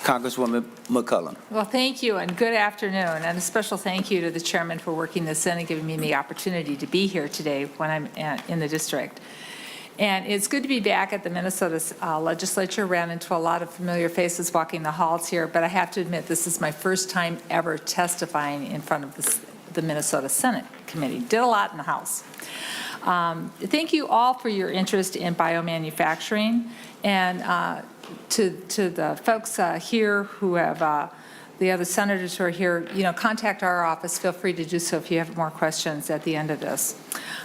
Congresswoman McCollum. Well, thank you and good afternoon, and a special thank you to the chairman for working this in and giving me the opportunity to be here today when I'm in the district. And it's good to be back at the Minnesota legislature. Ran into a lot of familiar faces walking the halls here, but I have to admit this is my first time ever testifying in front of the Minnesota Senate Committee. Did a lot in the House. Thank you all for your interest in biomanufacturing, and to the folks here who have, the other senators who are here, contact our office. Feel free to do so if you have more questions at the end of this.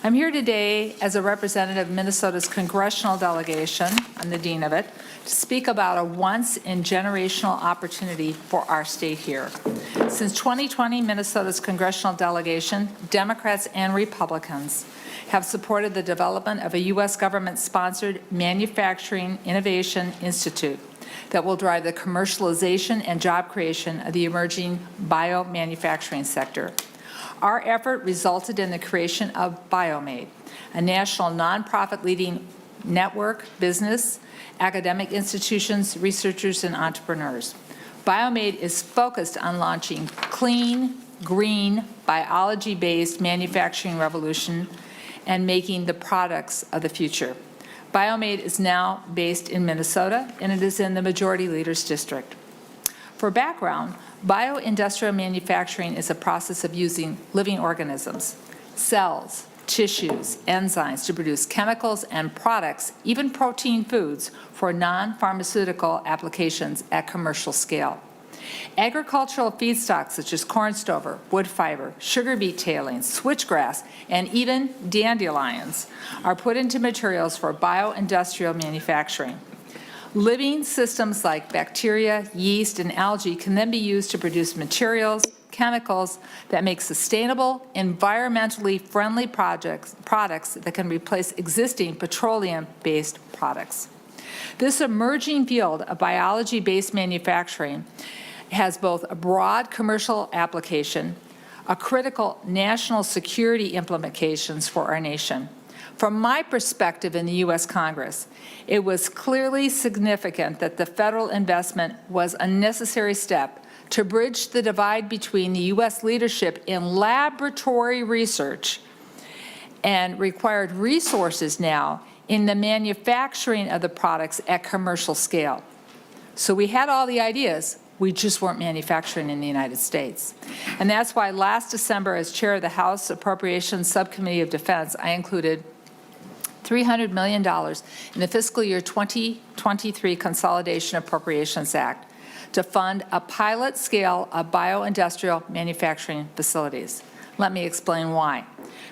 I'm here today as a representative of Minnesota's congressional delegation, I'm the dean of it, to speak about a once-in-generational opportunity for our state here. Since 2020, Minnesota's congressional delegation, Democrats and Republicans, have supported the development of a U.S. government-sponsored Manufacturing Innovation Institute that will drive the commercialization and job creation of the emerging biomanufacturing sector. Our effort resulted in the creation of BioMade, a national nonprofit leading network, business, academic institutions, researchers, and entrepreneurs. BioMade is focused on launching clean, green, biology-based manufacturing revolution and making the products of the future. BioMade is now based in Minnesota, and it is in the Majority Leaders District. For background, bioindustrial manufacturing is a process of using living organisms, cells, tissues, enzymes to produce chemicals and products, even protein foods, for non-pharmaceutical applications at commercial scale. Agricultural feedstocks such as corn stover, wood fiber, sugar beet tailings, switchgrass, and even dandelions are put into materials for bioindustrial manufacturing. Living systems like bacteria, yeast, and algae can then be used to produce materials, chemicals that make sustainable, environmentally friendly products that can replace existing petroleum-based products. This emerging field of biology-based manufacturing has both a broad commercial application, a critical national security implications for our nation. From my perspective in the U.S. Congress, it was clearly significant that the federal investment was a necessary step to bridge the divide between the U.S. leadership in laboratory research and required resources now in the manufacturing of the products at commercial scale. So we had all the ideas, we just weren't manufacturing in the United States. And that's why last December, as chair of the House Appropriations Subcommittee of Defense, I included $300 million in the fiscal year 2023 Consolidation Appropriations Act to fund a pilot scale of bioindustrial manufacturing facilities. Let me explain why.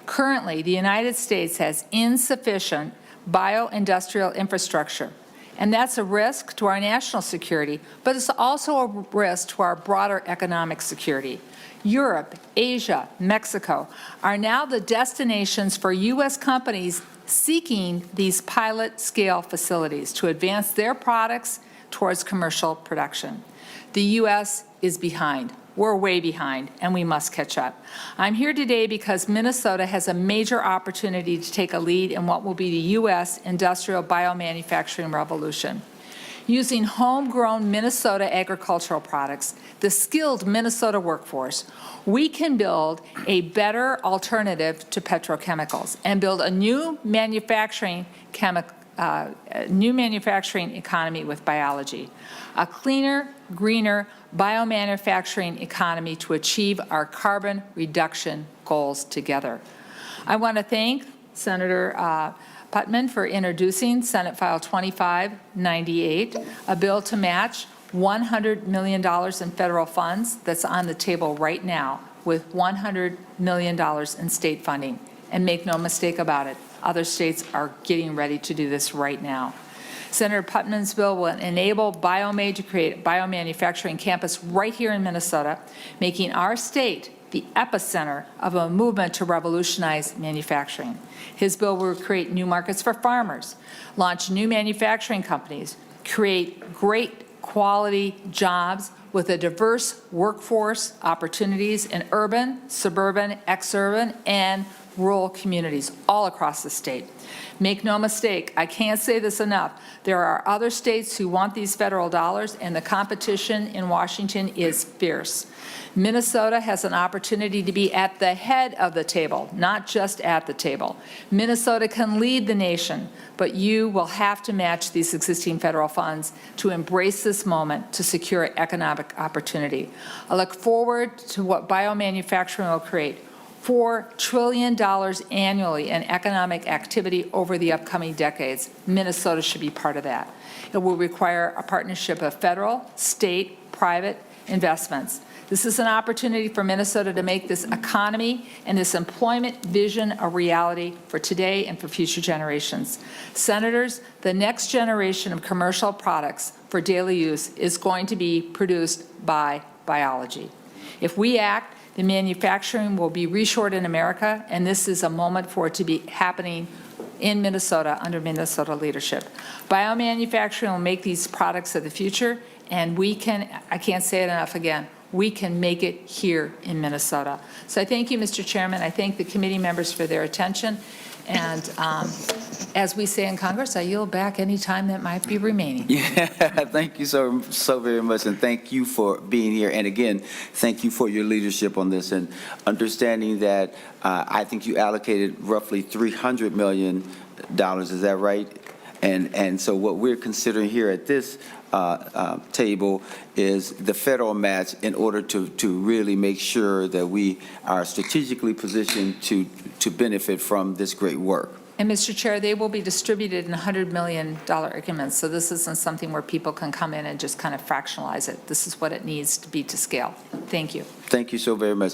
Currently, the United States has insufficient bioindustrial infrastructure, and that's a risk to our national security, but it's also a risk to our broader economic security. Europe, Asia, Mexico are now the destinations for U.S. companies seeking these pilot-scale facilities to advance their products towards commercial production. The U.S. is behind. We're way behind, and we must catch up. I'm here today because Minnesota has a major opportunity to take a lead in what will be the U.S. industrial biomanufacturing revolution. Using homegrown Minnesota agricultural products, the skilled Minnesota workforce, we can build a better alternative to petrochemicals and build a new manufacturing economy with biology, a cleaner, greener biomanufacturing economy to achieve our carbon reduction goals together. I want to thank Senator Putman for introducing Senate File 2598, a bill to match $100 million in federal funds that's on the table right now with $100 million in state funding. And make no mistake about it, other states are getting ready to do this right now. Senator Putman's bill will enable BioMade to create a biomanufacturing campus right here in Minnesota, making our state the epicenter of a movement to revolutionize manufacturing. His bill will create new markets for farmers, launch new manufacturing companies, create great quality jobs with a diverse workforce opportunities in urban, suburban, exurban, and rural communities all across the state. Make no mistake, I can't say this enough, there are other states who want these federal dollars, and the competition in Washington is fierce. Minnesota has an opportunity to be at the head of the table, not just at the table. Minnesota can lead the nation, but you will have to match these existing federal funds to embrace this moment to secure economic opportunity. I look forward to what biomanufacturing will create. $4 trillion annually in economic activity over the upcoming decades. Minnesota should be part of that. It will require a partnership of federal, state, private investments. This is an opportunity for Minnesota to make this economy and this employment vision a reality for today and for future generations. Senators, the next generation of commercial products for daily use is going to be produced by biology. If we act, the manufacturing will be reshored in America, and this is a moment for it to be happening in Minnesota under Minnesota leadership. Biomanufacturing will make these products of the future, and we can, I can't say it enough again, we can make it here in Minnesota. So I thank you, Mr. Chairman. I thank the committee members for their attention. And as we say in Congress, I yield back any time that might be remaining. Yeah, thank you so very much, and thank you for being here. And again, thank you for your leadership on this and understanding that I think you allocated roughly $300 million. Is that right? And so what we're considering here at this table is the federal match in order to really make sure that we are strategically positioned to benefit from this great work. And Mr. Chair, they will be distributed in $100 million increments. So this isn't something where people can come in and just kind of fractionalize it. This is what it needs to be to scale. Thank you. Thank you so very much.